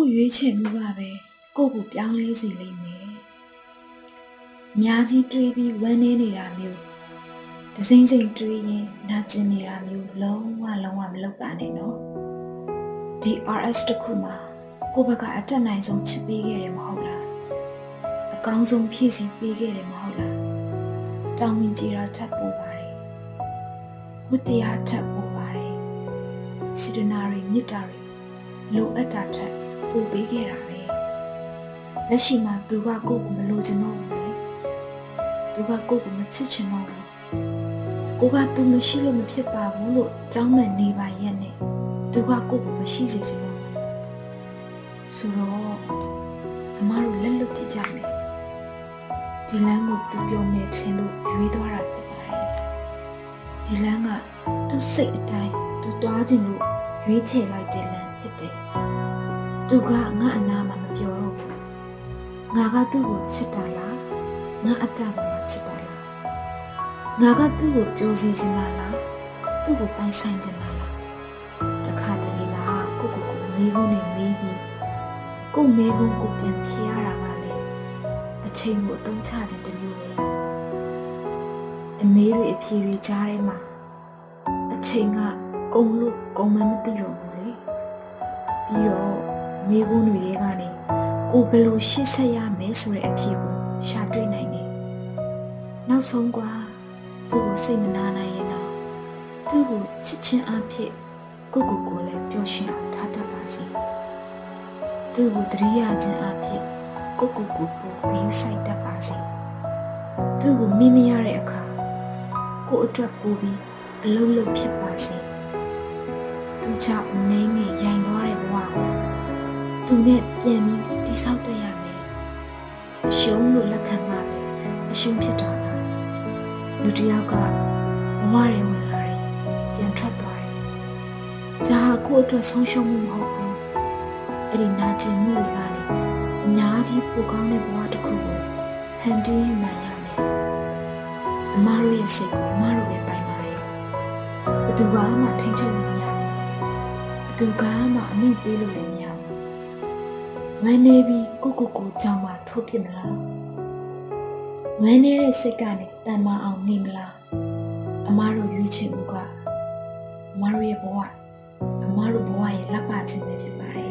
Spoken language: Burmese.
ကိုရွေးချယ်မှုကပဲကိုကိုပြောင်းလဲစေလိမ့်မယ်။အများကြီးတွေးပြီးဝမ်းနည်းနေတာမျိုးတစိမ့်စိမ့်တွေးရင်နာကျင်နေတာမျိုးလုံးဝမလုပ်ပါနဲ့နော်။ဒီ RS တစ်ခုမှာကိုဘက်ကအတက်နိုင်ဆုံးချစ်ပေးခဲ့တယ်မဟုတ်လား။အကောင်းဆုံးဖြည့်ဆည်းပေးခဲ့တယ်မဟုတ်လား။တောင်းဝင်ကြတာထပ်ပို့ပါတယ်။ဝတ္တရားထပ်ပို့ပါတယ်။စေတနာတွေမြတ်တာတွေလိုအပ်တာထက်ပို့ပေးခဲ့တာပဲလက်ရှိမှာသူကကိုယ့်ကိုမလိုချင်တော့ဘူးလေသူကကိုယ့်ကိုမချစ်ချင်တော့ဘူးကိုကသူမရှိလို့မဖြစ်ပါဘူးလို့ကြောင်းမဲ့နေပါရဲ့နဲ့သူကကိုယ့်ကိုမရှိစေချင်တော့ဘူးဆိုတော့အမတို့လက်လွတ်ကြည့်ကြမယ်ဒီလမ်းကိုသူပြောမယ်ထင်လို့ရွေးသွားတာဖြစ်ပါတယ်ဒီလမ်းကသူ့စိတ်အတိုင်းသူသွားခြင်းလို့ရွေးချယ်လိုက်တဲ့လမ်းဖြစ်တယ်သူကငါအနာမှာမပြောတော့ဘူးငါကသူ့ကိုချစ်တာလားငါအတ္တမှာချစ်တာလားငါကသူ့ကိုပြောစီချင်တာလားသူ့ကိုပိုင်ဆိုင်ချင်တာလားတခါတလေလားကိုမေးဖို့နဲ့မေးပြီးကိုမေးဖို့ကိုပြန်ဖြေရတာကလည်းအချိန်ကိုအသုံးချခြင်းတမျိုးပဲအမေတွေအဖြေတွေကြားထဲမှာအချိန်ကကုန်လို့ကုန်မှမသိတော့ဘူးလေပြီးတော့မိဘတွေကနေကိုဘယ်လိုရှေ့ဆက်ရမယ်ဆိုတဲ့အဖြေကိုရှာတွေ့နိုင်တယ်နောက်ဆုံးကသူ့ကိုစိတ်မနာနိုင်ရင်တော့သူ့ကိုချစ်ချင်းအဖြစ်ကိုလည်းပျော်ရွှင်အောင်ထားတတ်ပါစေသူ့ကိုတရိယာချင်းအဖြစ်ကိုဂရုစိုက်တတ်ပါစေသူ့ကိုမင်းမရတဲ့အခါကိုအတွက်ပို့ပြီးအလုံးလုံးဖြစ်ပါစေသူကြောင့်အနေငယ်ရိုင်သွားတဲ့ဘဝကိုသူနဲ့ပြန်ပြီးတိဆောက်တတ်ရမယ်အရှုံးလို့လက်ခံမှပဲအရှုံးဖြစ်တာပါလူတစ်ယောက်ကဘဝတွေဝင်လာတယ်ပြန်ထွက်သွားတယ်ဒါဟာကိုယ့်အတွက်ဆုံးရှုံးမှုမဟုတ်ဘူးအဲ့ဒီနာကျင်မှုတွေကနေအများကြီးပိုကောင်းတဲ့ဘဝတစ်ခုကိုဟန်တီးယူနိုင်ရမယ်အမားတို့ရဲ့စိတ်ကိုအမားတို့ပဲပိုင်ပါတယ်ဘယ်သူကမှထိန်းချုပ်လို့မရဘူးသူကမှအမိပေးလို့လည်းမရဘူးဝမ်းနေပြီးကိုကြောင်မှထိုးပြစ်မလားဝမ်းနေတဲ့စိတ်ကနေတန်မအောင်နေမလားအမားတို့ရွေးချယ်မှုကအမားတို့ရဲ့ဘဝအမားတို့ဘဝရဲ့လက်ပါခြင်းပဲဖြစ်ပါတယ်